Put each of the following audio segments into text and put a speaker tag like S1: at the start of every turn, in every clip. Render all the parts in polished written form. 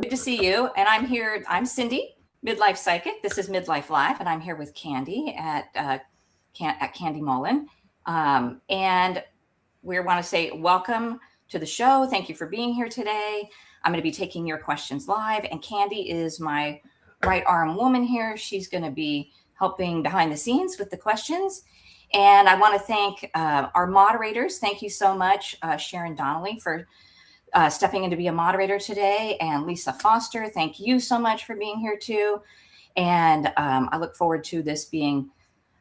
S1: Good to see you. And I'm here. I'm Cindy, Midlife Psychic. This is Midlife Live, and I'm here with Candy at Candy Mullen. And we want to say welcome to the show. Thank you for being here today. I'm going to be taking your questions live, and Candy is my right arm woman here. She's going to be helping behind the scenes with the questions. And I want to thank our moderators. Thank you so much, Sharon Donnelly, for stepping in to be a moderator today, and Lisa Foster, thank you so much for being here too. And I look forward to this being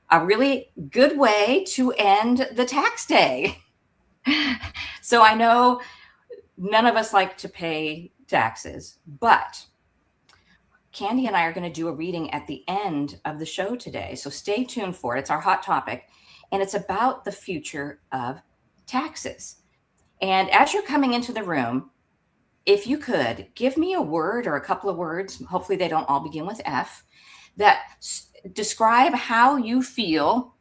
S1: a really good way to end the tax day. So I know none of us like to pay taxes, but Candy and I are going to do a reading at the end of the show today. So stay tuned for it. It's our hot topic, and it's about the future of taxes. And as you're coming into the room, if you could give me a word or a couple of words, hopefully they don't all begin with F, that describe how you feel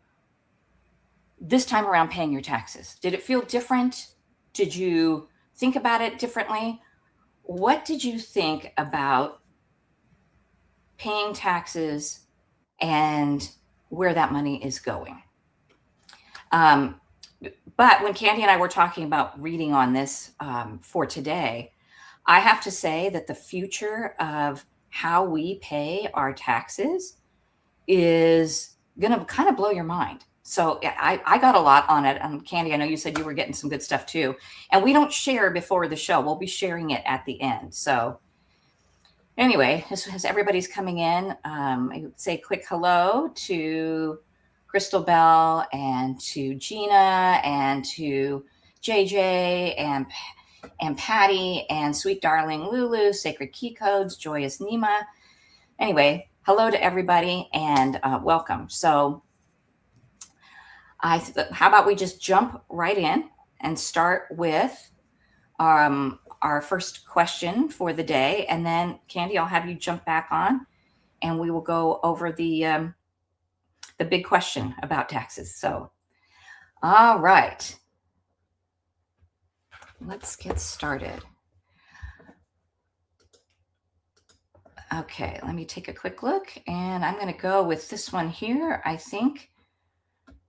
S1: this time around paying your taxes. Did it feel different? Did you think about it differently? What did you think about paying taxes and where that money is going? But when Candy and I were talking about reading on this for today, I have to say that the future of how we pay our taxes is going to kind of blow your mind. So I got a lot on it. Candy, I know you said you were getting some good stuff too. And we don't share before the show. We'll be sharing it at the end. So anyway, as everybody's coming in, I would say a quick hello to Crystal Bell and to Gina and to JJ and Patty and sweet darling Lulu, Sacred Key Codes, Joyous Nima. Anyway, hello to everybody and welcome. So how about we just jump right in and start with our first question for the day. And then Candy, I'll have you jump back on and we will go over the big question about taxes. So, all right, let's get started. Okay, let me take a quick look, and I'm going to go with this one here, I think,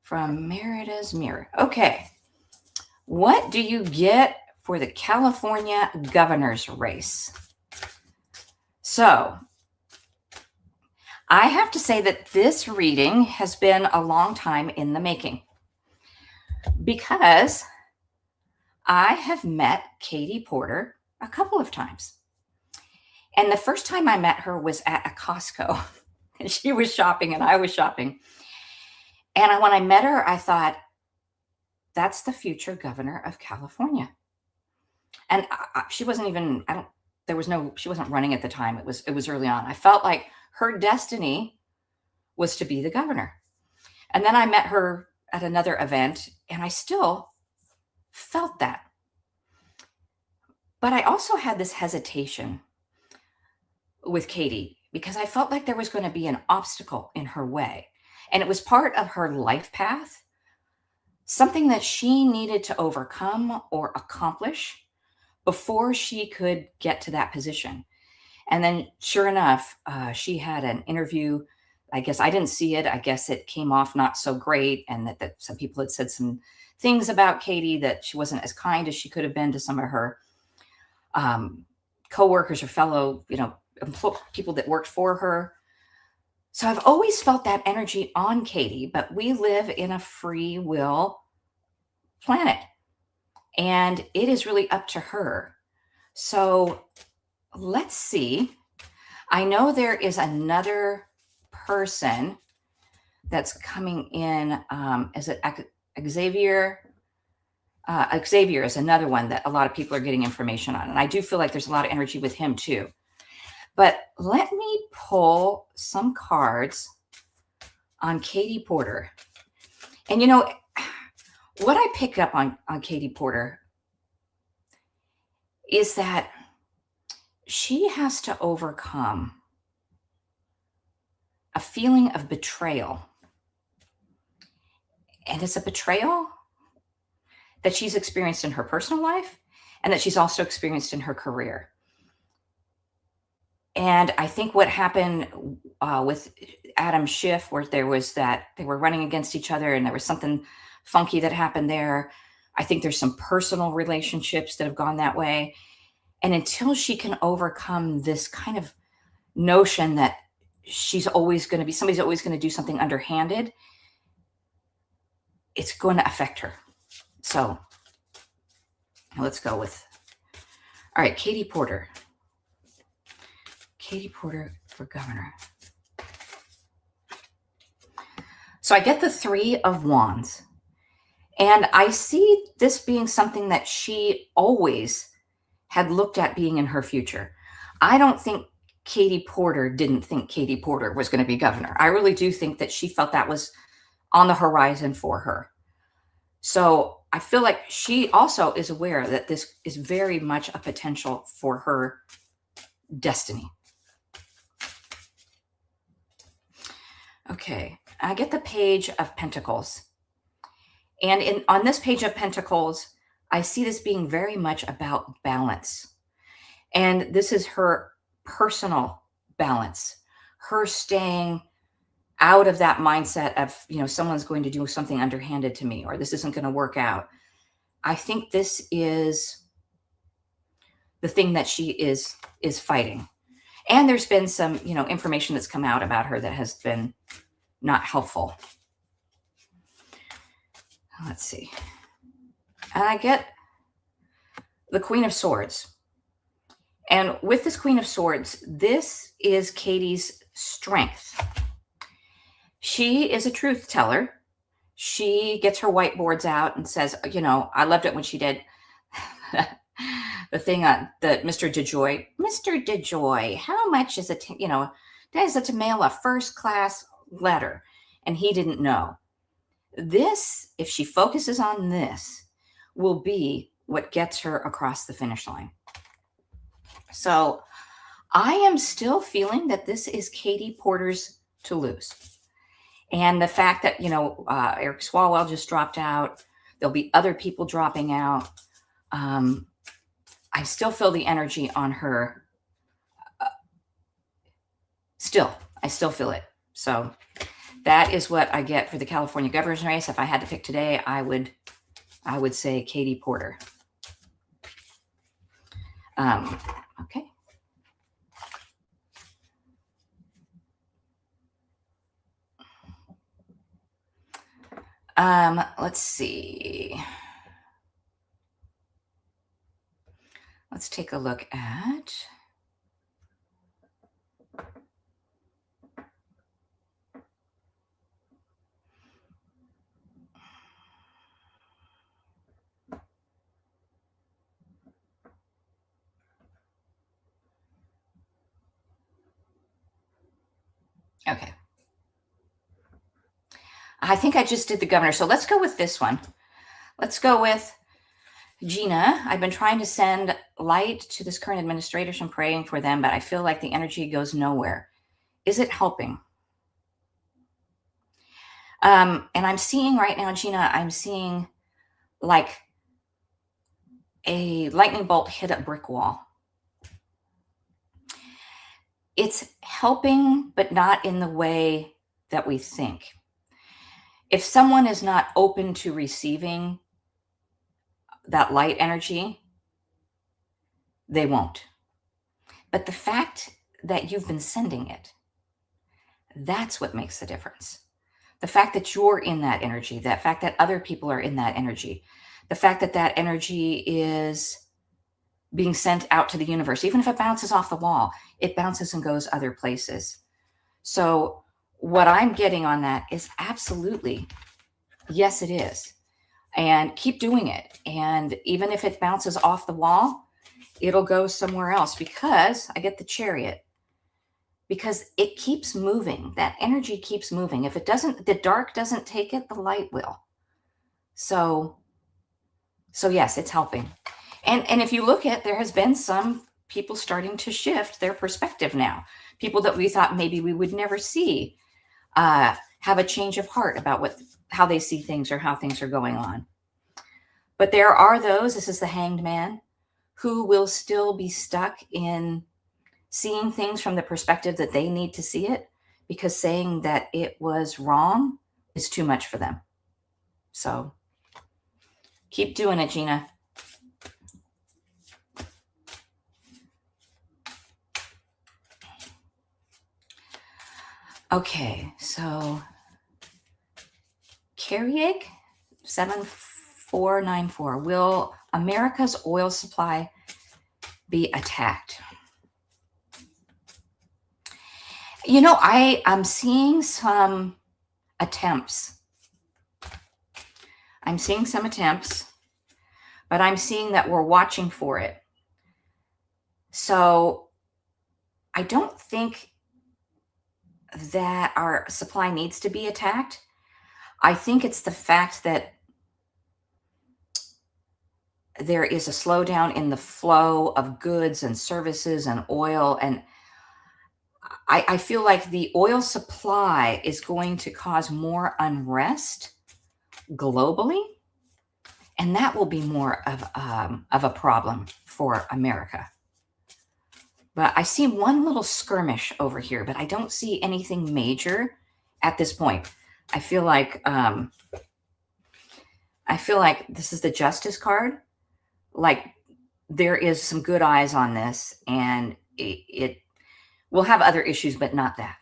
S1: from Merida's Mirror. Okay, what do you get for the California governor's race? So, I have to say that this reading has been a long time in the making because I have met Katie Porter a couple of times. And the first time I met her was at a Costco. And she was shopping and I was shopping. And when I met her, I thought, that's the future governor of California. And she wasn't even, she wasn't running at the time. It was early on. I felt like her destiny was to be the governor. And then I met her at another event and I still felt that. But I also had this hesitation with Katie because I felt like there was going to be an obstacle in her way. And it was part of her life path, something that she needed to overcome or accomplish before she could get to that position. And then sure enough, she had an interview. I guess I didn't see it. I guess it came off not so great. And that some people had said some things about Katie, that she wasn't as kind as she could have been to some of her coworkers or fellow, people that worked for her. So I've always felt that energy on Katie, but we live in a free will planet and it is really up to her. So let's see. I know there is another person that's coming in. Is it Xavier? Xavier is another one that a lot of people are getting information on. And I do feel like there's a lot of energy with him too. But let me pull some cards on Katie Porter. And what I picked up on Katie Porter is that she has to overcome a feeling of betrayal. And it's a betrayal that she's experienced in her personal life and that she's also experienced in her career. And I think what happened with Adam Schiff, where there was that they were running against each other and there was something funky that happened there. I think there's some personal relationships that have gone that way. And until she can overcome this kind of notion that somebody's always going to do something underhanded, it's going to affect her. So let's go with, all right, Katie Porter. Katie Porter for governor. So I get the 3 of Wands. And I see this being something that she always had looked at being in her future. I don't think Katie Porter didn't think Katie Porter was going to be governor. I really do think that she felt that was on the horizon for her. So I feel like she also is aware that this is very much a potential for her destiny. Okay, I get the Page of Pentacles. And on this Page of Pentacles, I see this being very much about balance. And this is her personal balance, her staying out of that mindset of, someone's going to do something underhanded to me, or this isn't going to work out. I think this is the thing that she is fighting. And there's been some, information that's come out about her that has been not helpful. Let's see. And I get the Queen of Swords. And with this Queen of Swords, this is Katie's strength. She is a truth teller. She gets her whiteboards out and says, I loved it when she did the thing on the Mr. DeJoy. Mr. DeJoy, how much is it, does it to mail a first class letter? And he didn't know. This, if she focuses on this, will be what gets her across the finish line. So I am still feeling that this is Katie Porter's to lose. And the fact that, Eric Swalwell just dropped out, there'll be other people dropping out. I still feel the energy on her. I still feel it. So that is what I get for the California governor's race. If I had to pick today, I would say Katie Porter. Okay. Let's see. Let's take a look at okay. I think I just did the governor. So let's go with this one. Let's go with Gina. I've been trying to send light to this current administration, praying for them, but I feel like the energy goes nowhere. Is it helping? And I'm seeing right now, Gina, I'm seeing like a lightning bolt hit a brick wall. It's helping, but not in the way that we think. If someone is not open to receiving that light energy, they won't. But the fact that you've been sending it, that's what makes the difference. The fact that you're in that energy, the fact that other people are in that energy, the fact that that energy is being sent out to the universe, even if it bounces off the wall, it bounces and goes other places. So what I'm getting on that is absolutely, yes, it is. And keep doing it. And even if it bounces off the wall, it'll go somewhere else, because I get the Chariot, because it keeps moving. That energy keeps moving. If it doesn't, the dark doesn't take it, the light will. So yes, it's helping. And if you look at, there has been some people starting to shift their perspective now. People that we thought maybe we would never see have a change of heart about how they see things or how things are going on. But there are those, this is the Hanged Man, who will still be stuck in seeing things from the perspective that they need to see it, because saying that it was wrong is too much for them. So keep doing it, Gina. Okay, so Carrieg 7494. Will America's oil supply be attacked? You know, I'm seeing some attempts. I'm seeing some attempts, but I'm seeing that we're watching for it. So I don't think that our supply needs to be attacked. I think it's the fact that there is a slowdown in the flow of goods and services and oil. And I feel like the oil supply is going to cause more unrest globally. And that will be more of a problem for America. But I see one little skirmish over here, but I don't see anything major at this point. I feel like this is the Justice card. Like there is some good eyes on this, and it will have other issues, but not that.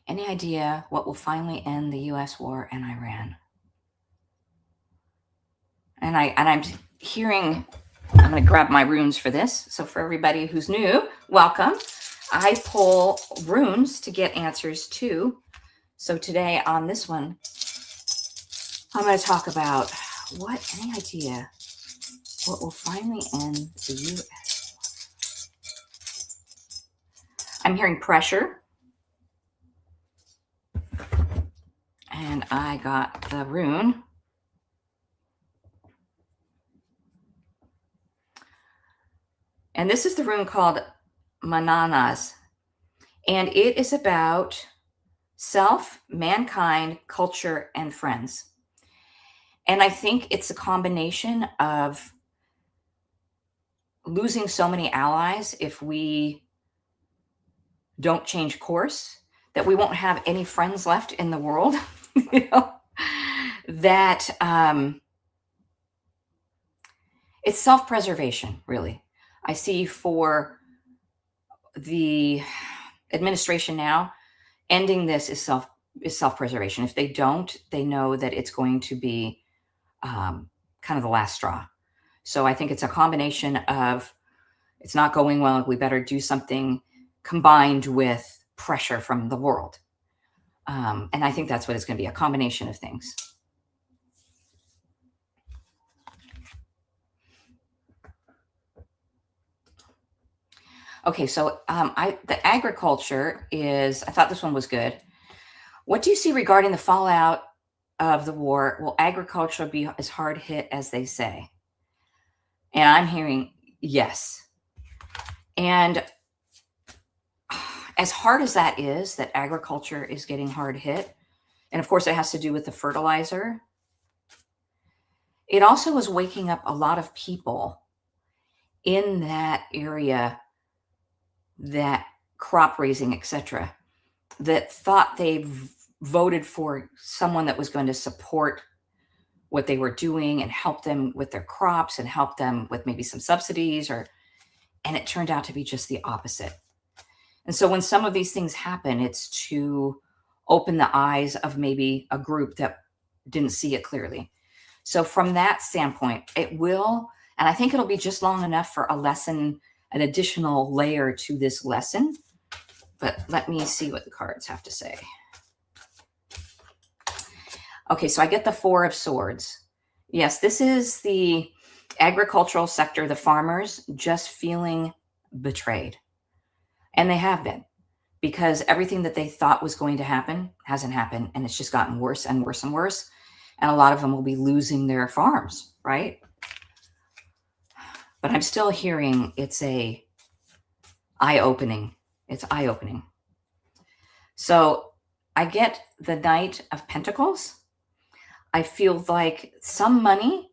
S1: Any idea what will finally end the U.S. war in Iran? And I'm hearing, I'm going to grab my runes for this. So for everybody who's new, welcome. I pull runes to get answers too. So today on this one, I'm going to talk about any idea what will finally end the U.S. I'm hearing pressure. And I got the rune. And this is the rune called Mananas. And it is about self, mankind, culture, and friends. And I think it's a combination of losing so many allies if we don't change course, that we won't have any friends left in the world. You know, that it's self-preservation, really. I see for the administration now, ending this is self-preservation. If they don't, they know that it's going to be kind of the last straw. So I think it's a combination of it's not going well, we better do something, combined with pressure from the world. And I think that's what it's going to be, a combination of things. Okay, so the agriculture is, I thought this one was good. What do you see regarding the fallout of the war? Will agriculture be as hard hit as they say? And I'm hearing yes. And as hard as that is, that agriculture is getting hard hit, and of course it has to do with the fertilizer, it also is waking up a lot of people in that area, that crop raising, etc., that thought they voted for someone that was going to support what they were doing and help them with their crops and help them with maybe some subsidies, and it turned out to be just the opposite. And so when some of these things happen, it's to open the eyes of maybe a group that didn't see it clearly. So from that standpoint, it will, and I think it'll be just long enough for a lesson, an additional layer to this lesson. But let me see what the cards have to say. Okay, so I get the Four of Swords. Yes, this is the agricultural sector, the farmers just feeling betrayed. And they have been, because everything that they thought was going to happen hasn't happened. And it's just gotten worse and worse and worse. And a lot of them will be losing their farms, right? But I'm still hearing it's eye-opening. It's eye-opening. So I get the Knight of Pentacles. I feel like some money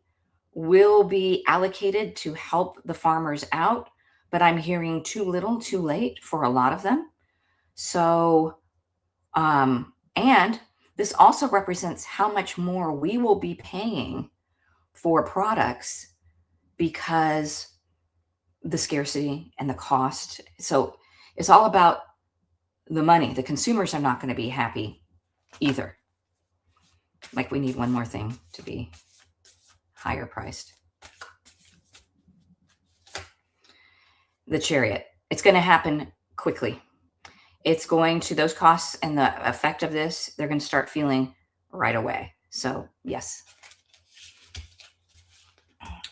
S1: will be allocated to help the farmers out, but I'm hearing too little, too late for a lot of them. So, and this also represents how much more we will be paying for products because the scarcity and the cost. So it's all about the money. The consumers are not going to be happy either. Like, we need one more thing to be higher priced. The Chariot. It's going to happen quickly. It's going to, those costs and the effect of this, they're going to start feeling right away. So yes.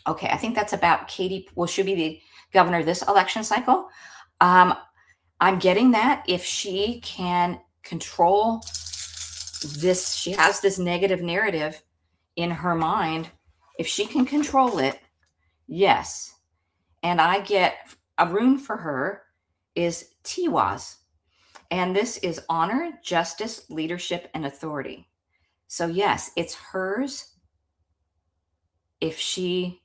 S1: Okay, I think that's about Katie. Well, she'll be the governor this election cycle. I'm getting that if she can control this, she has this negative narrative in her mind. If she can control it, yes. And I get a rune for her is Tiwaz. And this is honor, justice, leadership, and authority. So yes, it's hers if she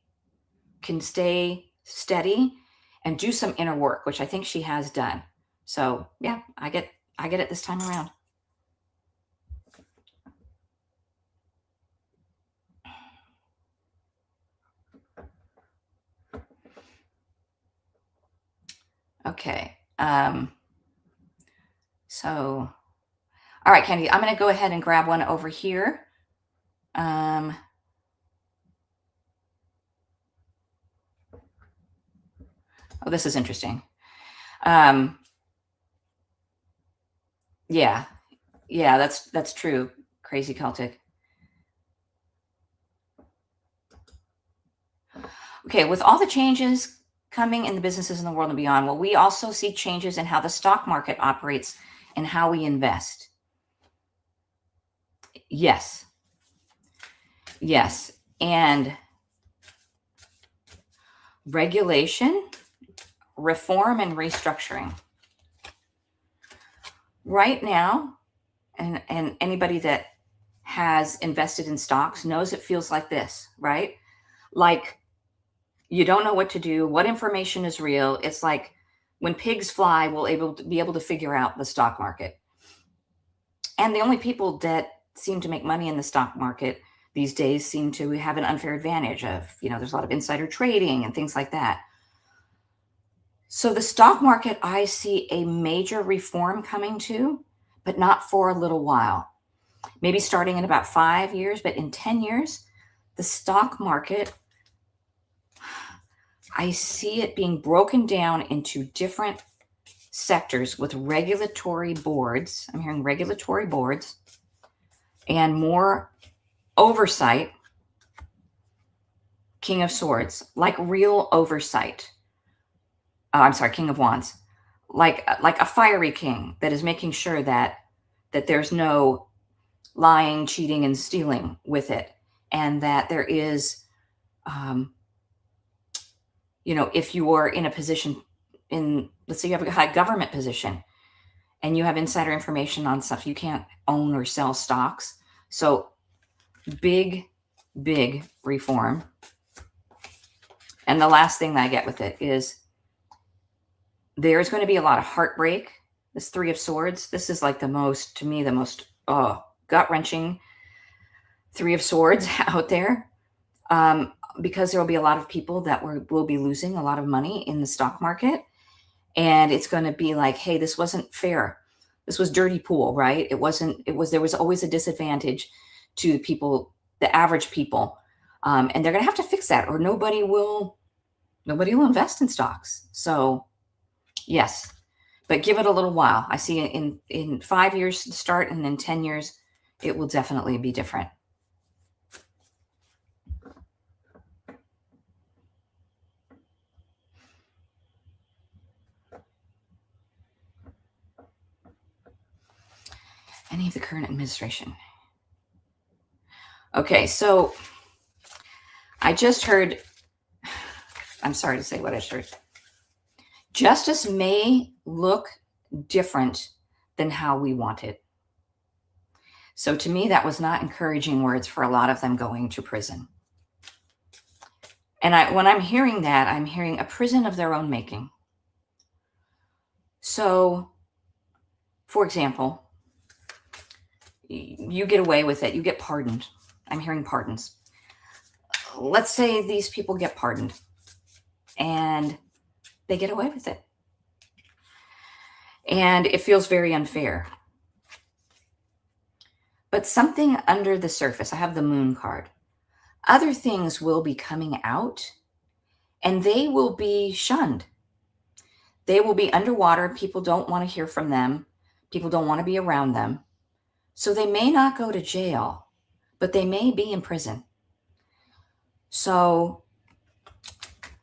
S1: can stay steady and do some inner work, which I think she has done. So yeah, I get it this time around. Okay. So, all right, Candy, I'm going to go ahead and grab one over here. Oh, this is interesting. Yeah, that's true. Crazy Celtic. Okay, with all the changes coming in the businesses in the world and beyond, well, we also see changes in how the stock market operates and how we invest. Yes. And regulation, reform, and restructuring. Right now, and anybody that has invested in stocks knows it feels like this, right? Like, you don't know what to do, what information is real. It's like when pigs fly, we'll be able to figure out the stock market. And the only people that seem to make money in the stock market these days seem to have an unfair advantage of, there's a lot of insider trading and things like that. So the stock market, I see a major reform coming to, but not for a little while. Maybe starting in about 5 years, but in 10 years, the stock market, I see it being broken down into different sectors with regulatory boards. I'm hearing regulatory boards and more oversight. King of Swords, like real oversight. I'm sorry, King of Wands, like a fiery king that is making sure that there's no lying, cheating, and stealing with it, and that there is, if you are in a position let's say you have a high government position and you have insider information on stuff, you can't own or sell stocks. So big reform. And the last thing that I get with it is there's going to be a lot of heartbreak. This Three of Swords, this is like the most gut-wrenching Three of Swords out there, because there will be a lot of people that will be losing a lot of money in the stock market. And it's going to be like, hey, this wasn't fair. This was dirty pool, right? There was always a disadvantage to the people, the average people. And they're going to have to fix that, or nobody will invest in stocks. So yes, but give it a little while. I see it in 5 years to start, and in 10 years, it will definitely be different. Any of the current administration. Okay, so I just heard, I'm sorry to say what I just heard. Justice may look different than how we want it. So to me, that was not encouraging words for a lot of them going to prison. And when I'm hearing that, I'm hearing a prison of their own making. So, for example, you get away with it. You get pardoned. I'm hearing pardons. Let's say these people get pardoned and they get away with it. And it feels very unfair. But something under the surface, I have the moon card. Other things will be coming out and they will be shunned. They will be underwater. People don't want to hear from them. People don't want to be around them. So they may not go to jail, but they may be in prison. So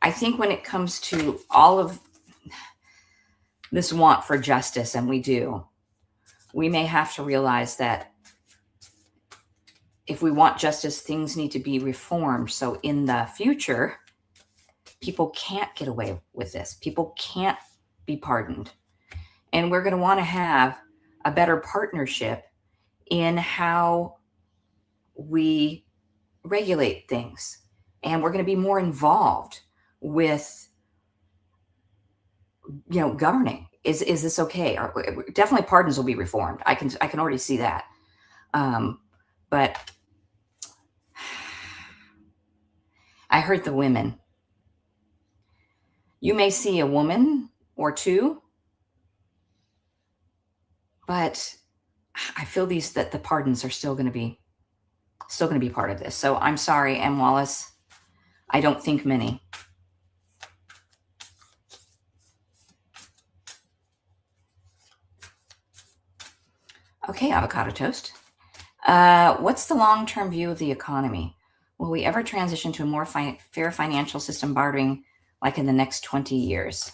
S1: I think when it comes to all of this want for justice, and we do, we may have to realize that if we want justice, things need to be reformed. So in the future, people can't get away with this. People can't be pardoned. And we're going to want to have a better partnership in how we regulate things. And we're going to be more involved with, governing. Is this okay? Or, definitely pardons will be reformed. I can already see that. But I heard the women. You may see a woman or two, but I feel that the pardons are still going to be part of this. So I'm sorry, M. Wallace. I don't think many. Okay, avocado toast. What's the long-term view of the economy? Will we ever transition to a more fair financial system bartering like in the next 20 years?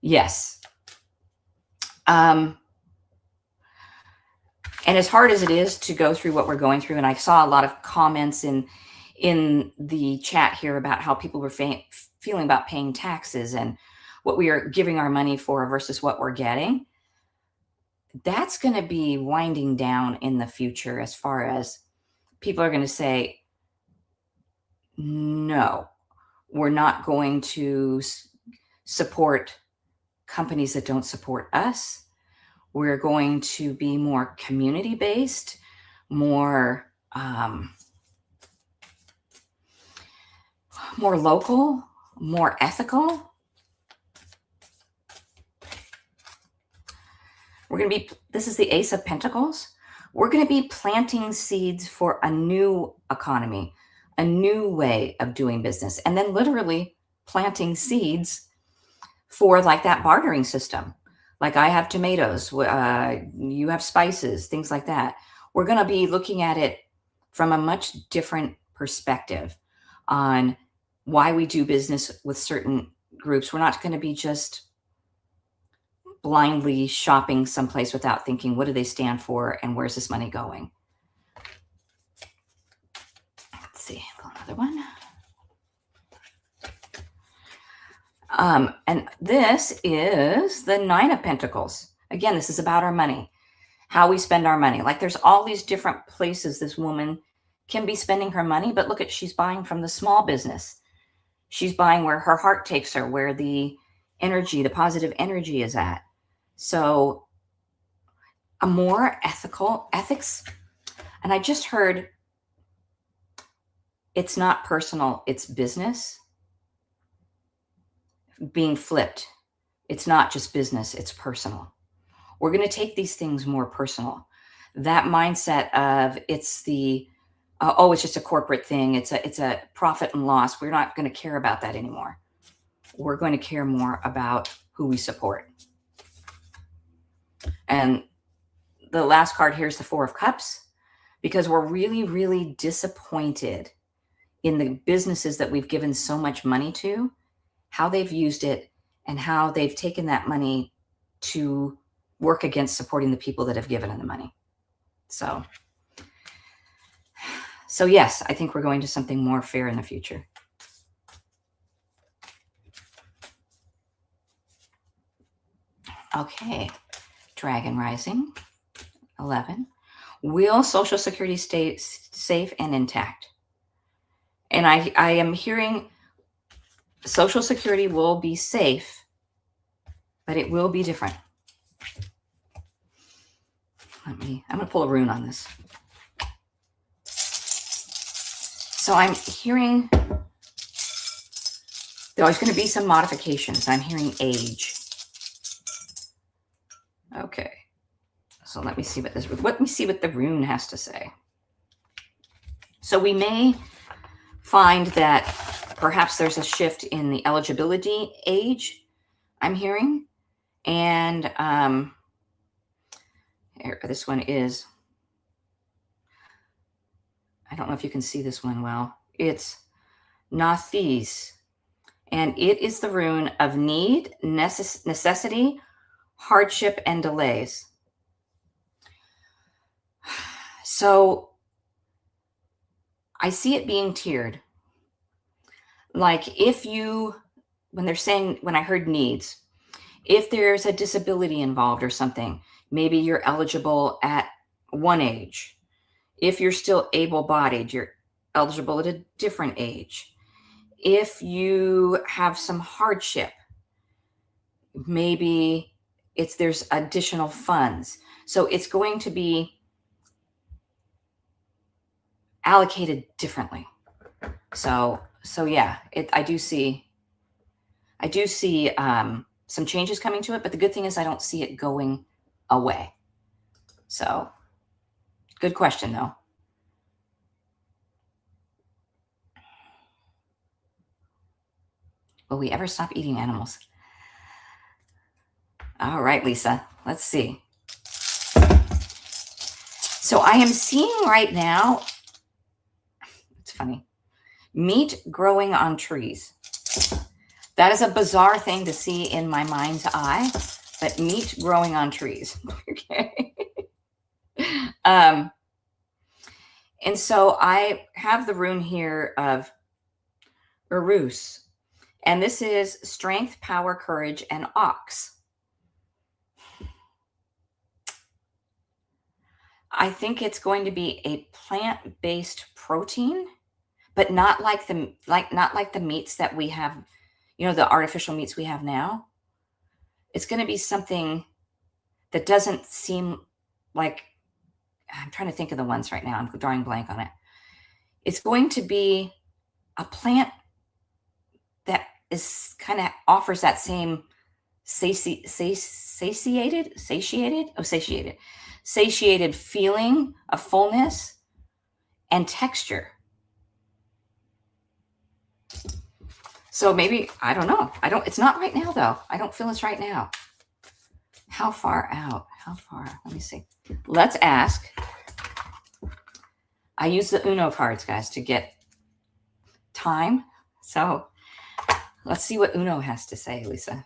S1: Yes. And as hard as it is to go through what we're going through, and I saw a lot of comments in the chat here about how people were feeling about paying taxes and what we are giving our money for versus what we're getting. That's going to be winding down in the future as far as people are going to say, no, we're not going to support companies that don't support us. We're going to be more community-based, more local, more ethical. This is the Ace of Pentacles. We're going to be planting seeds for a new economy, a new way of doing business, and then literally planting seeds for like that bartering system. Like I have tomatoes, you have spices, things like that. We're going to be looking at it from a much different perspective on why we do business with certain groups. We're not going to be just blindly shopping someplace without thinking, what do they stand for and where's this money going? Let's see, another one. And this is the Nine of Pentacles. Again, this is about our money, how we spend our money. Like there's all these different places this woman can be spending her money, but look she's buying from the small business. She's buying where her heart takes her, where the energy, the positive energy is at. So a more ethics. And I just heard it's not personal, it's business. Being flipped. It's not just business, it's personal. We're going to take these things more personal. That mindset of it's just a corporate thing. It's a profit and loss. We're not going to care about that anymore. We're going to care more about who we support. And the last card here is the Four of Cups, because we're really, really disappointed in the businesses that we've given so much money to, how they've used it, and how they've taken that money to work against supporting the people that have given them the money. So yes, I think we're going to something more fair in the future. Okay, Dragon Rising, 11. Will Social Security stay safe and intact? And I am hearing Social Security will be safe, but it will be different. I'm going to pull a rune on this. So I'm hearing there's going to be some modifications. I'm hearing age. Okay. So let me see what the rune has to say. So we may find that perhaps there's a shift in the eligibility age, I'm hearing. And here, this one is, I don't know if you can see this one well. It's Nathis. And it is the rune of need, necessity, hardship, and delays. So I see it being tiered. Like when I heard needs, if there's a disability involved or something, maybe you're eligible at one age. If you're still able-bodied, you're eligible at a different age. If you have some hardship, maybe there's additional funds. So it's going to be allocated differently. So yeah, I do see some changes coming to it, but the good thing is I don't see it going away. So good question though. Will we ever stop eating animals? All right, Lisa, let's see. So I am seeing right now, it's funny, meat growing on trees. That is a bizarre thing to see in my mind's eye, but meat growing on trees. Okay. And so I have the rune here of Urus. And this is strength, power, courage, and ox. I think it's going to be a plant-based protein, but not like the meats that we have, the artificial meats we have now. It's going to be something that doesn't seem like, I'm trying to think of the ones right now. I'm drawing blank on it. It's going to be a plant that is kind of offers that same satiated feeling of fullness and texture. So maybe, I don't know. It's not right now though. I don't feel it's right now. How far out? How far? Let me see. Let's ask. I use the Uno cards, guys, to get time. So let's see what Uno has to say, Lisa.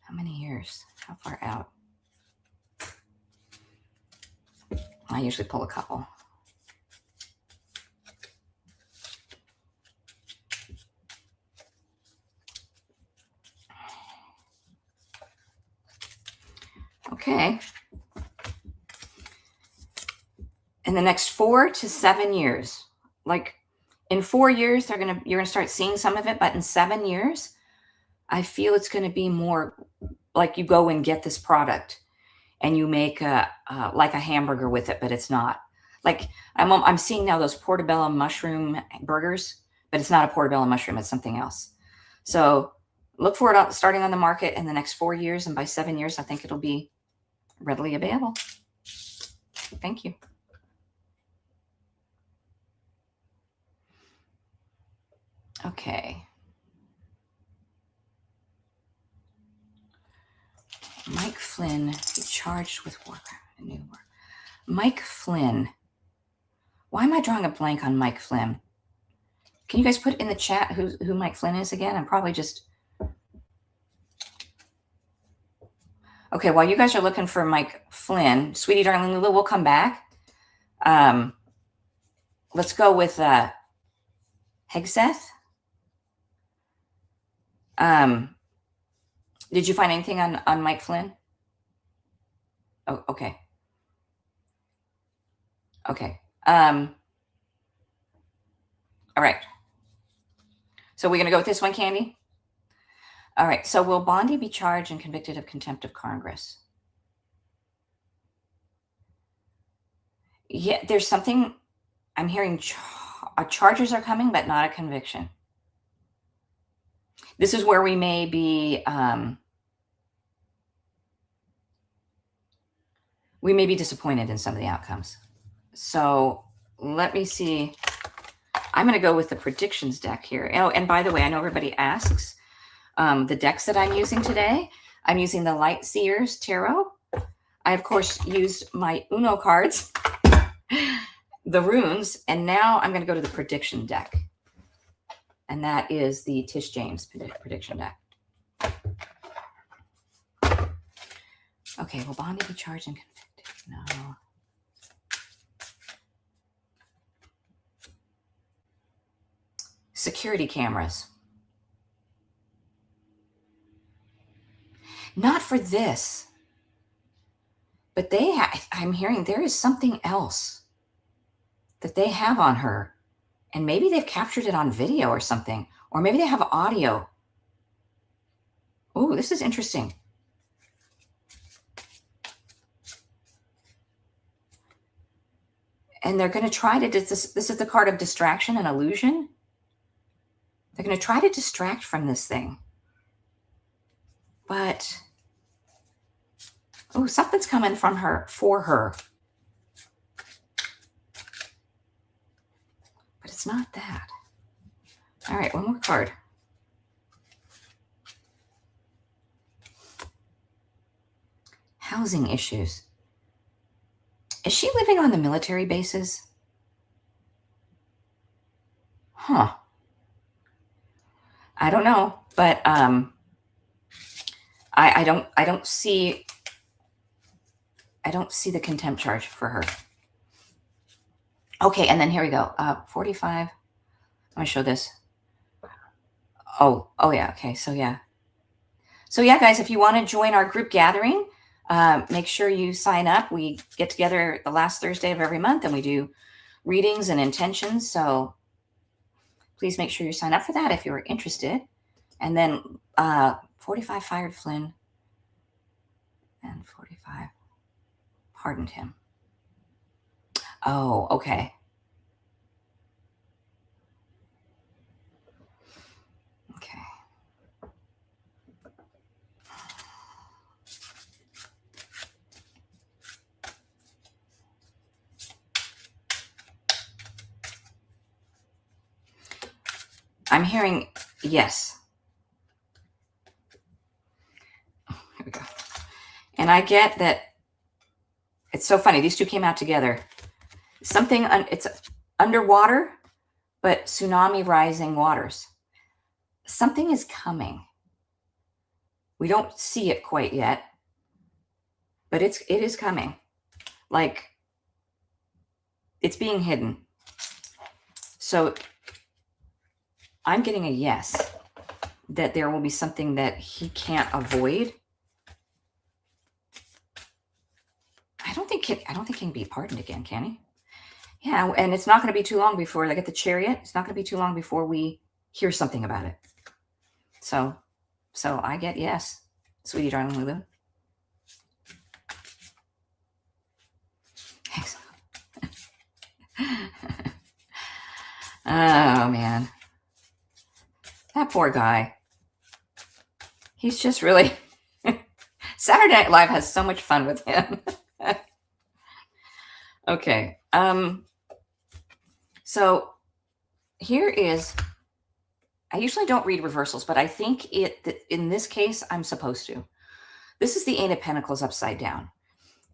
S1: How many years? How far out? I usually pull a couple. Okay. In the next 4 to 7 years, like in 4 years, you're gonna start seeing some of it, but in 7 years, I feel it's going to be more like you go and get this product and you make like a hamburger with it, but it's not. Like I'm seeing now those portobello mushroom burgers, but it's not a portobello mushroom, it's something else. So look for it starting on the market in the next 4 years, and by 7 years, I think it'll be readily available. Thank you. Okay. Mike Flynn, be charged with Warcraft. Mike Flynn. Why am I drawing a blank on Mike Flynn? Can you guys put in the chat who Mike Flynn is again? I'm probably just... Okay, while you guys are looking for Mike Flynn, Sweetie Darling Lulu, we'll come back. Let's go with Hegseth. Did you find anything on Mike Flynn? Oh, okay. Okay. All right. So we're going to go with this one, Candy? All right. So will Bondi be charged and convicted of contempt of Congress? Yeah, there's something I'm hearing. Charges are coming, but not a conviction. This is where we may be disappointed in some of the outcomes. So let me see. I'm going to go with the predictions deck here. Oh, and by the way, I know everybody asks the decks that I'm using today. I'm using the Light Seers Tarot. I, of course, used my Uno cards, the runes, and now I'm going to go to the prediction deck. And that is the Tish James prediction deck. Okay, will Bondi be charged and convicted? No. Security cameras. Not for this. But I'm hearing there is something else that they have on her. And maybe they've captured it on video or something. Or maybe they have audio. Oh, this is interesting. And they're going to try to, this is the card of distraction and illusion. They're going to try to distract from this thing. But, oh, something's coming from her, for her. But it's not that. All right, one more card. Housing issues. Is she living on the military bases? Huh. I don't know, but I don't see the contempt charge for her. Okay, and then here we go. 45. I'm gonna show this. Oh yeah. Okay, so yeah, guys, if you want to join our group gathering, make sure you sign up. We get together the last Thursday of every month, and we do readings and intentions. So please make sure you sign up for that if you're interested. And then 45 fired Flynn, and 45 pardoned him. Oh, okay. Okay. I'm hearing yes. Here we go. And I get that it's so funny. These two came out together. Something, it's underwater, but tsunami rising waters. Something is coming. We don't see it quite yet, but it is coming. Like, it's being hidden. So I'm getting a yes, that there will be something that he can't avoid. I don't think he can be pardoned again, can he? Yeah, and it's not going to be too long before they get the Chariot. It's not going to be too long before we hear something about it. So I get yes, sweetie, darling Lulu. Oh man, that poor guy. He's just really Saturday Night Live has so much fun with him. Okay. So here is, I usually don't read reversals, but I think in this case, I'm supposed to. This is the Eight of Pentacles upside down.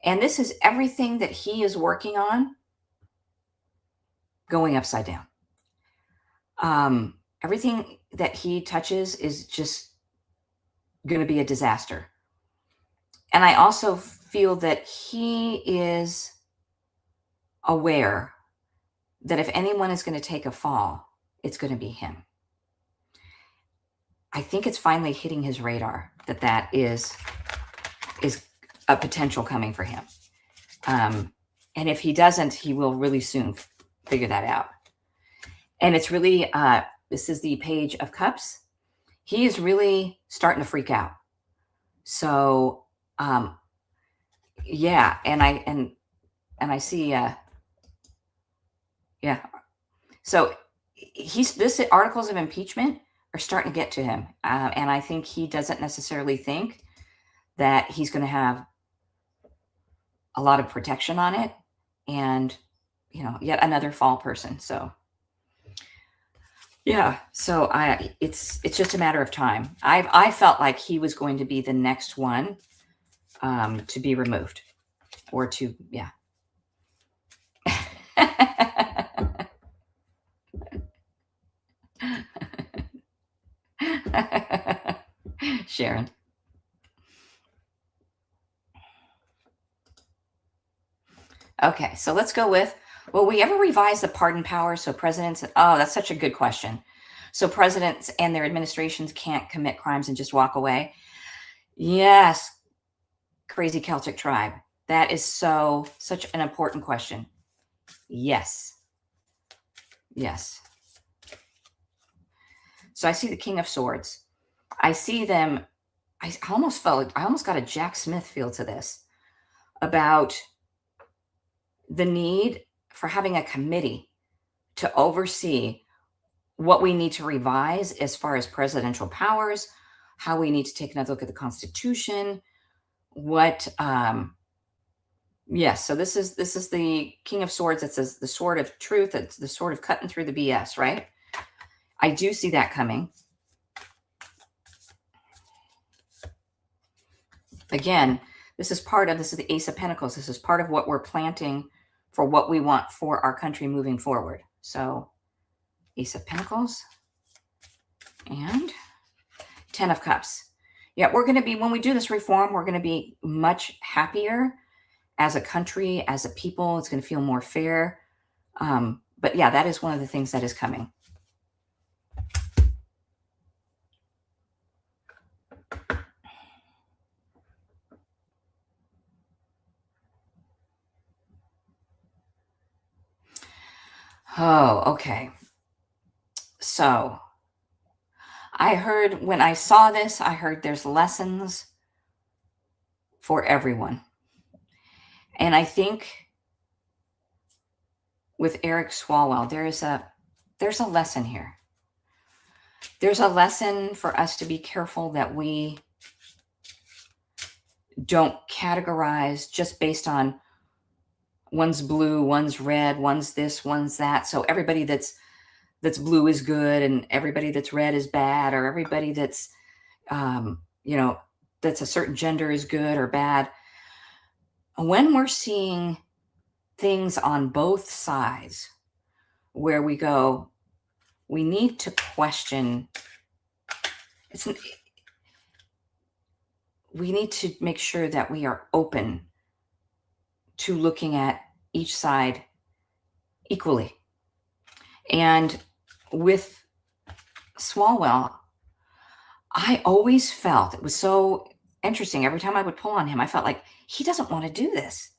S1: And this is everything that he is working on going upside down. Everything that he touches is just going to be a disaster. And I also feel that he is aware that if anyone is going to take a fall, it's going to be him. I think it's finally hitting his radar that is a potential coming for him. And if he doesn't, he will really soon figure that out. And it's really, this is the Page of Cups. He is really starting to freak out. So, yeah. And I see, yeah. So this articles of impeachment are starting to get to him. And I think he doesn't necessarily think that he's going to have a lot of protection on it. And, yet another fall person. So, yeah. So it's just a matter of time. I felt like he was going to be the next one to be removed or to, yeah. Sharon. Okay, so let's go with, will we ever revise the pardon power so presidents, oh, that's such a good question. So presidents and their administrations can't commit crimes and just walk away? Yes, crazy Celtic tribe. That is such an important question. Yes. Yes. So I see the King of Swords. I see them. I almost got a Jack Smith feel to this about the need for having a committee to oversee what we need to revise as far as presidential powers, how we need to take another look at the Constitution, what yes, so this is the King of Swords. It says the sword of truth. It's the sword of cutting through the BS, right? I do see that coming. Again, this is the Ace of Pentacles. This is part of what we're planting for what we want for our country moving forward. So Ace of Pentacles and 10 of Cups. Yeah, we're going to be, when we do this reform, we're going to be much happier as a country, as a people. It's going to feel more fair. But yeah, that is one of the things that is coming. Oh, okay. So I heard, when I saw this, I heard there's lessons for everyone. And I think with Eric Swalwell, there's a lesson here. There's a lesson for us to be careful that we don't categorize just based on one's blue, one's red, one's this, one's that. So everybody that's blue is good and everybody that's red is bad, or everybody that's, that's a certain gender is good or bad. When we're seeing things on both sides where we go, we need to question. We need to make sure that we are open to looking at each side equally. And with Swalwell, I always felt it was so interesting. Every time I would pull on him, I felt like he doesn't want to do this.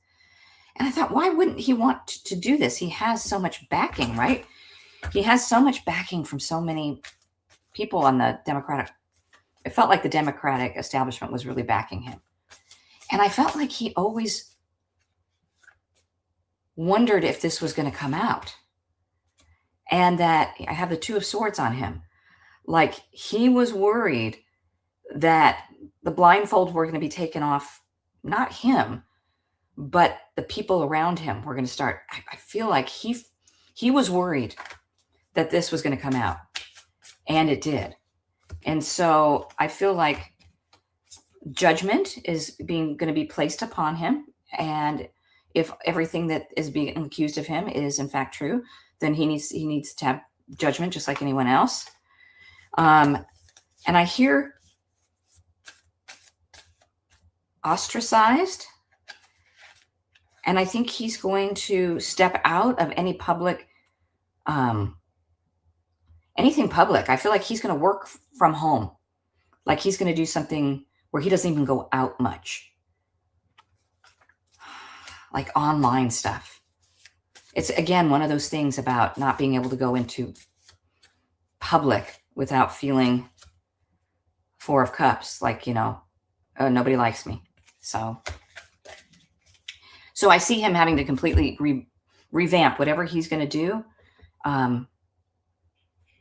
S1: And I thought, why wouldn't he want to do this? He has so much backing, right? He has so much backing from so many people on the Democratic. It felt like the Democratic establishment was really backing him. And I felt like he always wondered if this was going to come out. And that I have the Two of Swords on him. Like he was worried that the blindfold were going to be taken off, not him, but the people around him were going to start. I feel like he was worried that this was going to come out, and it did. And so I feel like judgment is going to be placed upon him. And if everything that is being accused of him is in fact true, then he needs to have judgment just like anyone else. And I hear ostracized. And I think he's going to step out of any public, anything public. I feel like he's going to work from home. Like he's going to do something where he doesn't even go out much. Like online stuff. it's again, one of those things about not being able to go into public without feeling Four of Cups, like, nobody likes me. So I see him having to completely revamp whatever he's going to do.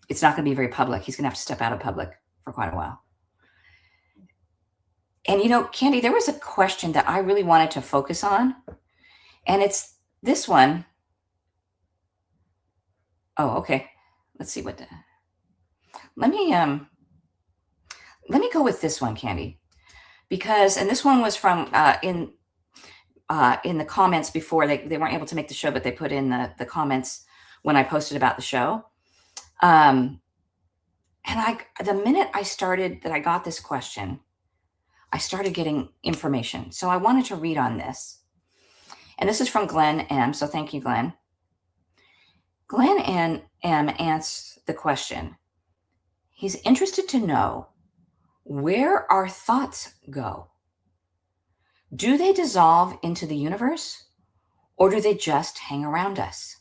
S1: It's not going to be very public. He's going to have to step out of public for quite a while. And, Candy, there was a question that I really wanted to focus on, and it's this one. Oh, okay. Let's see what. Let me go with this one, Candy, because, and this one was from in the comments before. They weren't able to make the show, but they put in the comments when I posted about the show. And the minute I got this question, I started getting information. So I wanted to read on this. And this is from Glenn M. So thank you, Glenn. Glenn M. answers the question. He's interested to know where our thoughts go. Do they dissolve into the universe, or do they just hang around us?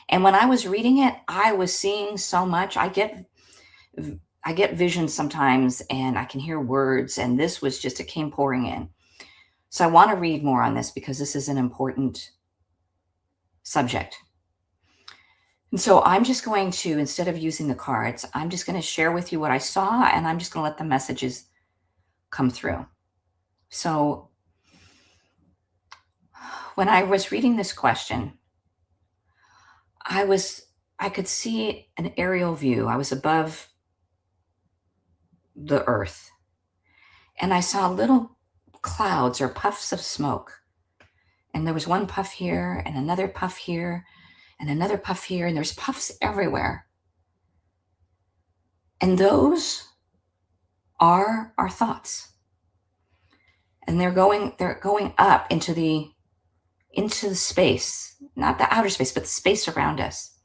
S1: And when I was reading it, I was seeing so much. I get visions sometimes, and I can hear words, and this was just, it came pouring in. So I want to read more on this because this is an important subject. And so I'm just going to, instead of using the cards, I'm just going to share with you what I saw, and I'm just going to let the messages come through. So when I was reading this question, I could see an aerial view. I was above the earth, and I saw little clouds or puffs of smoke. And there was one puff here and another puff here and another puff here, and there's puffs everywhere. And those are our thoughts. And they're going up into the space, not the outer space, but the space around us.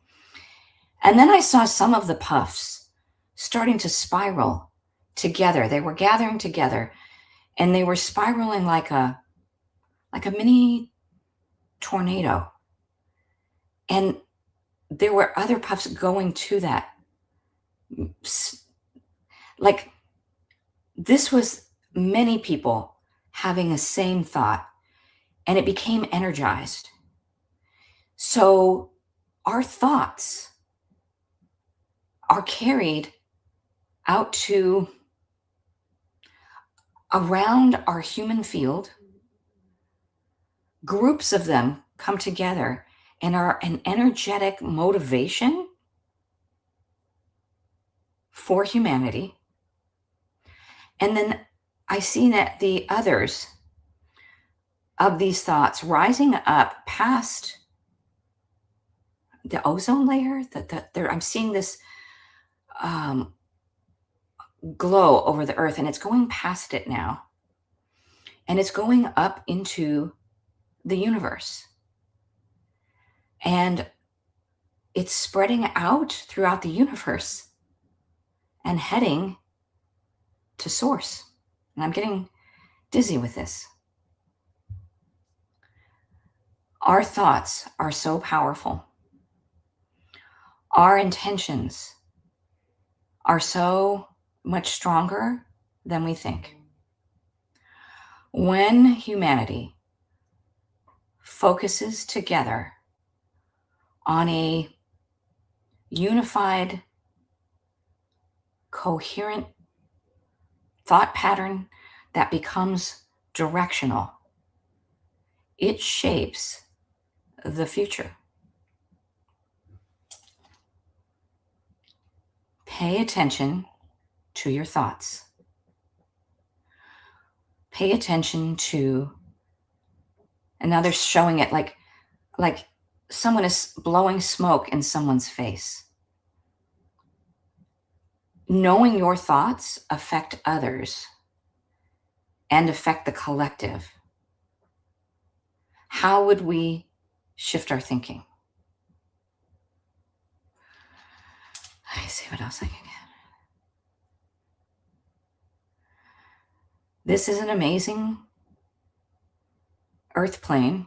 S1: And then I saw some of the puffs starting to spiral together. They were gathering together, and they were spiraling like a mini tornado. And there were other puffs going to that. Like, this was many people having the same thought, and it became energized. So our thoughts are carried out to around our human field. Groups of them come together and are an energetic motivation for humanity. And then I see that the others of these thoughts rising up past the ozone layer. I'm seeing this glow over the earth, and it's going past it now. And it's going up into the universe. And it's spreading out throughout the universe and heading to source. And I'm getting dizzy with this. Our thoughts are so powerful. Our intentions are so much stronger than we think. When humanity focuses together on a unified, coherent thought pattern that becomes directional, it shapes the future. Pay attention to your thoughts. Pay attention to, and now they're showing it like someone is blowing smoke in someone's face. Knowing your thoughts affect others and affect the collective. How would we shift our thinking? Let me see what else I can get. This is an amazing earth plane.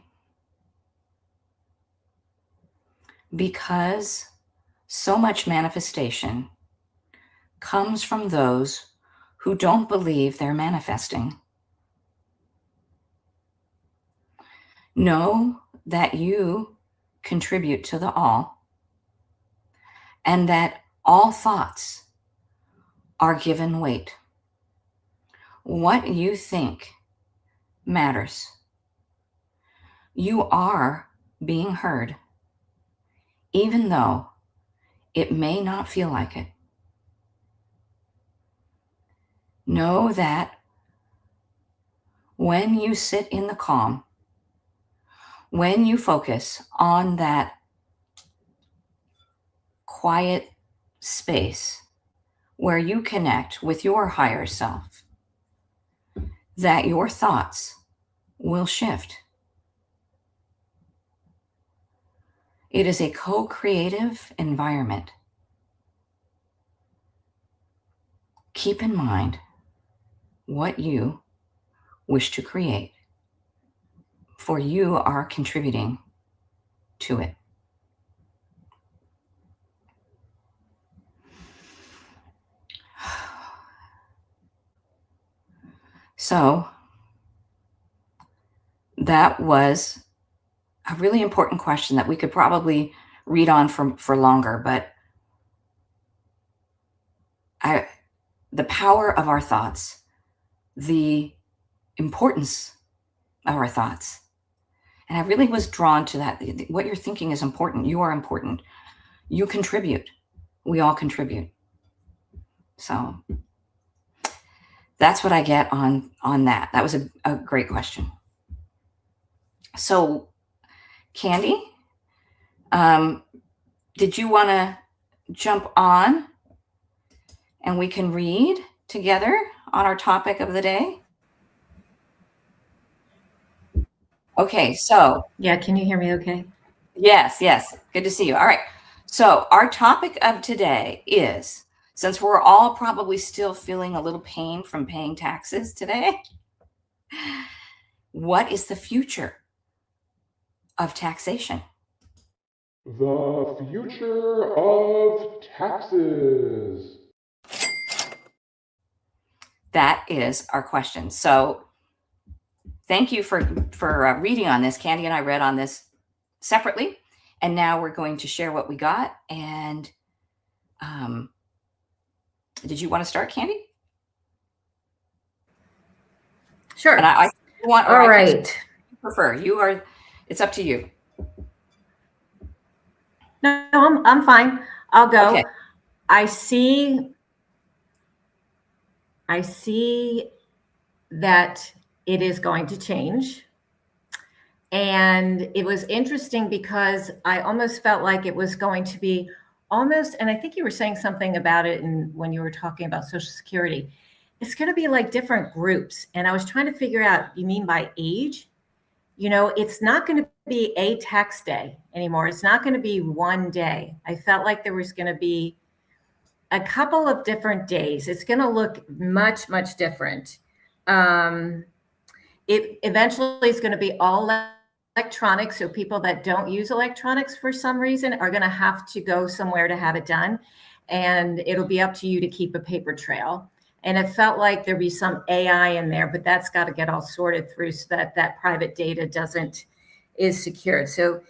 S1: because so much manifestation comes from those who don't believe they're manifesting. Know that you contribute to the all, and that all thoughts are given weight. What you think matters. You are being heard, even though it may not feel like it. Know that when you sit in the calm, when you focus on that quiet space where you connect with your higher self, that your thoughts will shift. It is a co-creative environment. Keep in mind what you wish to create, for you are contributing to it. So that was a really important question that we could probably read on for longer, but the power of our thoughts, the importance of our thoughts. And I really was drawn to that. What you're thinking is important. You are important. You contribute. We all contribute. So that's what I get on that. That was a great question. So Candy, did you want to jump on and we can read together on our topic of the day? Okay, so.
S2: Yeah, can you hear me okay?
S1: Yes. Good to see you. All right. So our topic of today is, since we're all probably still feeling a little pain from paying taxes today, what is the future of taxation?
S3: The future of taxes.
S1: That is our question. So thank you for reading on this. Candy and I read on this separately, and now we're going to share what we got. And did you want to start, Candy?
S2: Sure.
S1: And I want.
S2: All right.
S1: You prefer. It's up to you.
S2: No, I'm fine. I'll go.
S1: Okay.
S2: I see that it is going to change. And it was interesting because I almost felt like it was going to be almost, and I think you were saying something about it when you were talking about Social Security, it's going to be like different groups. And I was trying to figure out, you mean by age? You know, it's not going to be a tax day anymore. It's not going to be one day. I felt like there was going to be a couple of different days. It's going to look much, much different. It eventually is going to be all electronic. So people that don't use electronics for some reason are going to have to go somewhere to have it done. And it'll be up to you to keep a paper trail. And it felt like there'd be some AI in there, but that's got to get all sorted through so that that private data is secured. So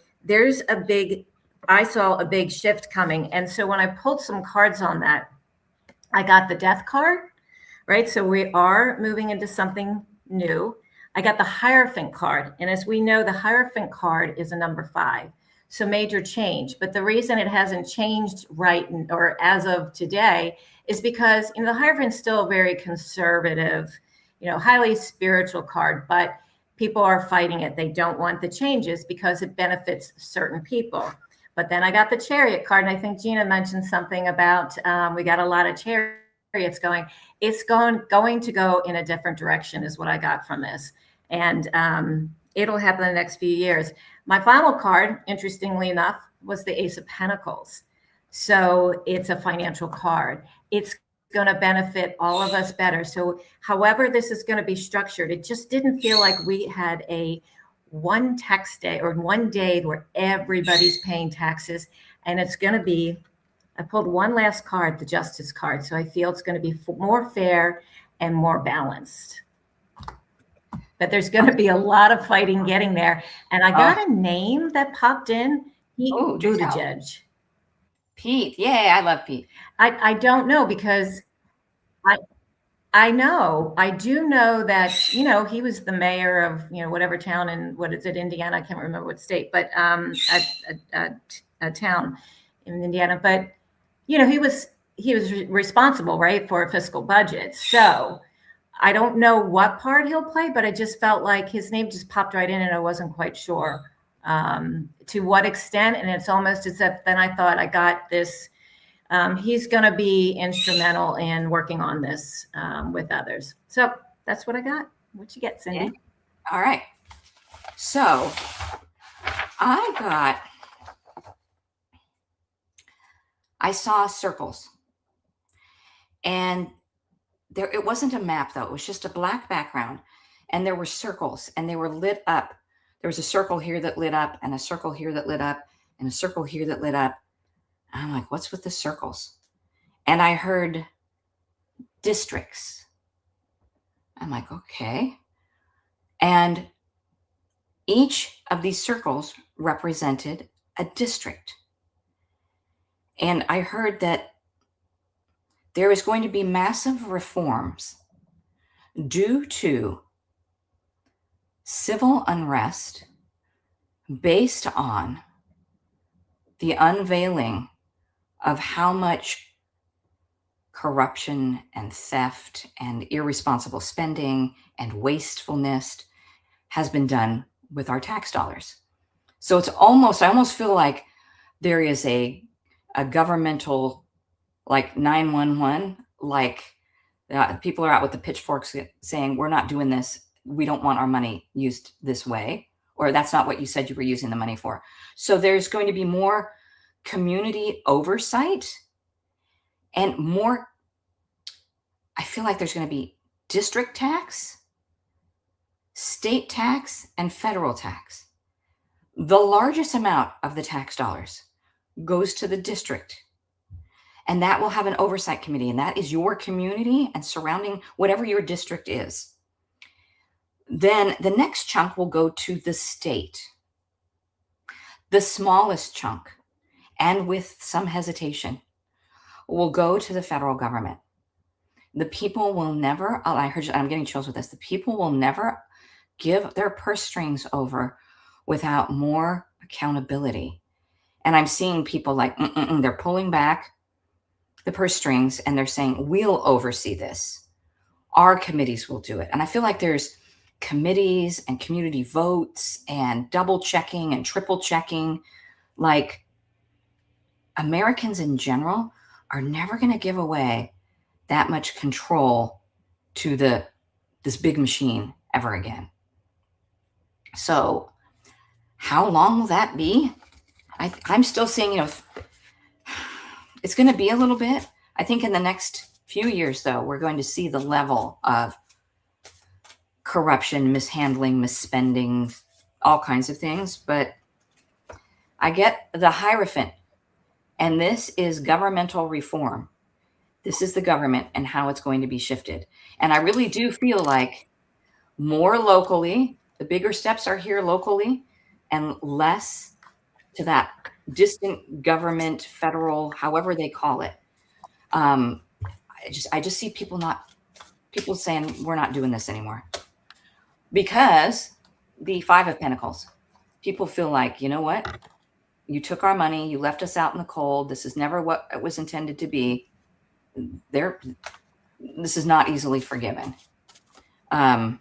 S2: I saw a big shift coming. And so when I pulled some cards on that, I got the death card, right? So we are moving into something new. I got the Hierophant card. And as we know, the Hierophant card is a number 5. So major change. But the reason it hasn't changed or as of today is because, the Hierophant's still a very conservative, highly spiritual card, but people are fighting it. They don't want the changes because it benefits certain people. But then I got the Chariot card, and I think Gina mentioned something about we got a lot of chariots going. It's going to go in a different direction is what I got from this. And it'll happen in the next few years. My final card, interestingly enough, was the Ace of Pentacles. So it's a financial card. It's going to benefit all of us better. So however this is going to be structured, it just didn't feel like we had a one tax day or one day where everybody's paying taxes. And it's going to be, I pulled one last card, the justice card. So I feel it's going to be more fair and more balanced. But there's going to be a lot of fighting getting there. And I got a name that popped in. Pete Buttigieg.
S1: Pete. Yay, I love Pete.
S2: I don't know because I know, I do know that, you know, he was the mayor of, you know, whatever town in, what is it, Indiana? I can't remember what state, but a town in Indiana. But, you know, he was responsible, right, for a fiscal budget. So I don't know what part he'll play, but I just felt like his name just popped right in and I wasn't quite sure to what extent. And it's almost as if then I thought I got this. He's going to be instrumental in working on this with others. So that's what I got. What you get, Cindy?
S1: Yeah. All right. So I saw circles. And it wasn't a map, though. It was just a black background. And there were circles, and they were lit up. There was a circle here that lit up, and a circle here that lit up, and a circle here that lit up. I'm like, what's with the circles? And I heard districts. I'm like, okay. And each of these circles represented a district. And I heard that there is going to be massive reforms due to civil unrest based on the unveiling of how much corruption and theft and irresponsible spending and wastefulness has been done with our tax dollars. So I almost feel like there is a governmental, like 911, like people are out with the pitchforks saying, we're not doing this. We don't want our money used this way, or that's not what you said you were using the money for. So there's going to be more community oversight and more, I feel like there's going to be district tax, state tax, and federal tax. The largest amount of the tax dollars goes to the district. And that will have an oversight committee, and that is your community and surrounding whatever your district is. Then the next chunk will go to the state. The smallest chunk, and with some hesitation, will go to the federal government. The people will never, I heard you, I'm getting chills with this. The people will never give their purse strings over without more accountability. And I'm seeing people like, they're pulling back the purse strings and they're saying, we'll oversee this. Our committees will do it. And I feel like there's committees and community votes and double checking and triple checking. Like, Americans in general are never going to give away that much control to this big machine ever again. So how long will that be? I'm still seeing, it's going to be a little bit. I think in the next few years, though, we're going to see the level of corruption, mishandling, misspending, all kinds of things. But I get the Hierophant, and this is governmental reform. This is the government and how it's going to be shifted. And I really do feel like more locally, the bigger steps are here locally, and less to that distant government, federal, however they call it. I just see people saying, we're not doing this anymore. Because the Five of Pentacles, people feel like, you know what? You took our money, you left us out in the cold. This is never what it was intended to be. This is not easily forgiven. And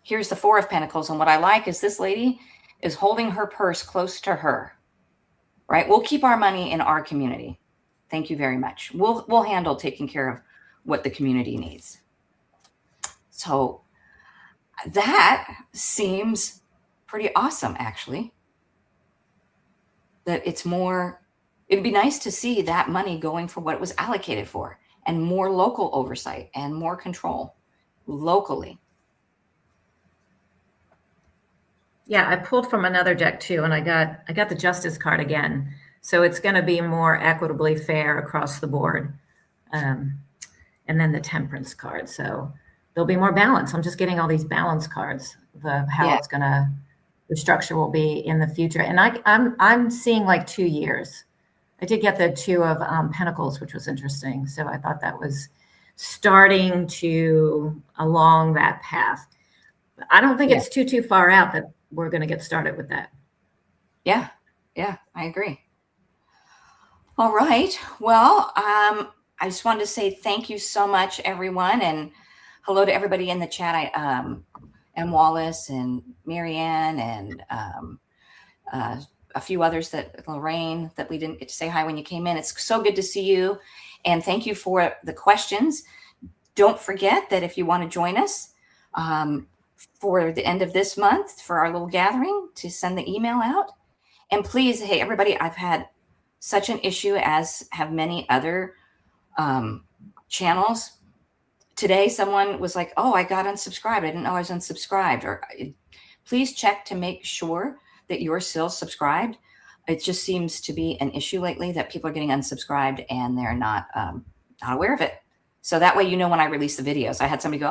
S1: here's the Four of Pentacles. And what I like is this lady is holding her purse close to her, right? We'll keep our money in our community. Thank you very much. We'll handle taking care of what the community needs. So that seems pretty awesome, actually. That it's more, it'd be nice to see that money going for what it was allocated for, and more local oversight and more control locally.
S2: Yeah, I pulled from another deck too, and I got the Justice card again. So it's going to be more equitably fair across the board. And then the Temperance card. So there'll be more balance. I'm just getting all these balance cards, how
S1: Yeah.
S2: it's going to, the structure will be in the future. And I'm seeing like 2 years. I did get the Two of Pentacles, which was interesting. So I thought that was starting to along that path. I don't think it's too far out that we're going to get started with that.
S1: Yeah. Yeah, I agree. All right. Well, I just wanted to say thank you so much, everyone, and hello to everybody in the chat. M. Wallace and Marianne and a few others, that Lorraine, that we didn't get to say hi when you came in. It's so good to see you, and thank you for the questions. Don't forget that if you want to join us for the end of this month for our little gathering, to send the email out. And please, hey, everybody, I've had such an issue, as have many other channels. Today, someone was like, oh, I got unsubscribed. I didn't know I was unsubscribed. Or please check to make sure that you're still subscribed. It just seems to be an issue lately that people are getting unsubscribed and they're not aware of it. So that way, you know, when I release the videos. I had somebody go,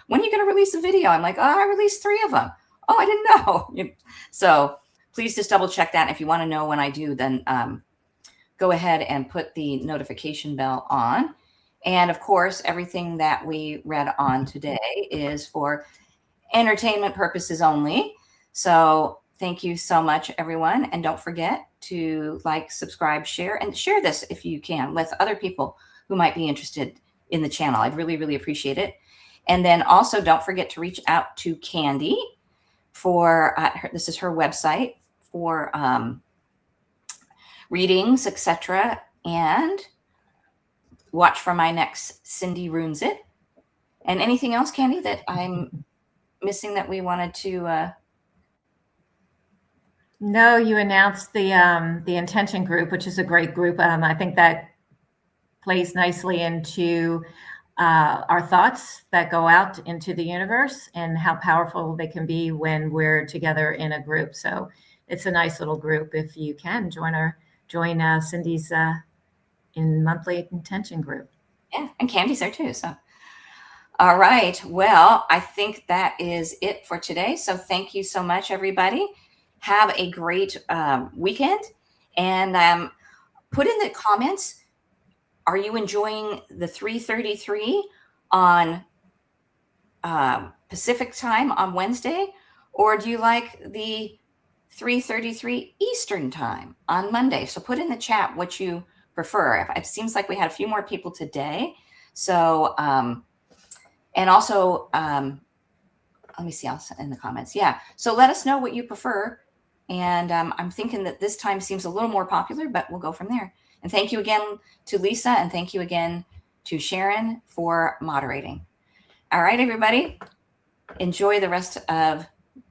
S1: when are you going to release the video? I'm like, oh, I released 3 of them. Oh, I didn't know. So please just double check that. If you want to know when I do, then go ahead and put the notification bell on. And of course, everything that we read on today is for entertainment purposes only. So thank you so much, everyone. And don't forget to like, subscribe, share, and share this if you can with other people who might be interested in the channel. I'd really, really appreciate it. And then also don't forget to reach out to Candy for, this is her website, for readings, etc. And watch for my next Cindy Runes It. And anything else, Candy, that I'm missing that we wanted to?
S2: No, you announced the intention group, which is a great group. I think that plays nicely into our thoughts that go out into the universe and how powerful they can be when we're together in a group. So it's a nice little group. If you can join Cindy's in monthly intention group.
S1: Yeah, and Candy's there too. So, all right. Well, I think that is it for today. So thank you so much, everybody. Have a great weekend, and put in the comments, are you enjoying the 3:33 on Pacific time on Wednesday, or do you like the 3:33 Eastern time on Monday? So put in the chat what you prefer. It seems like we had a few more people today. So, and also, let me see, I'll in the comments. Yeah. So let us know what you prefer. And I'm thinking that this time seems a little more popular, but we'll go from there. And thank you again to Lisa, and thank you again to Sharon for moderating. All right, everybody, enjoy the rest of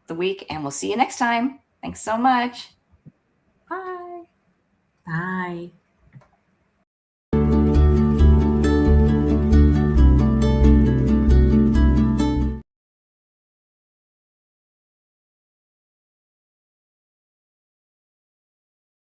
S1: the week, and we'll see you next time. Thanks so much. Bye.
S2: Bye.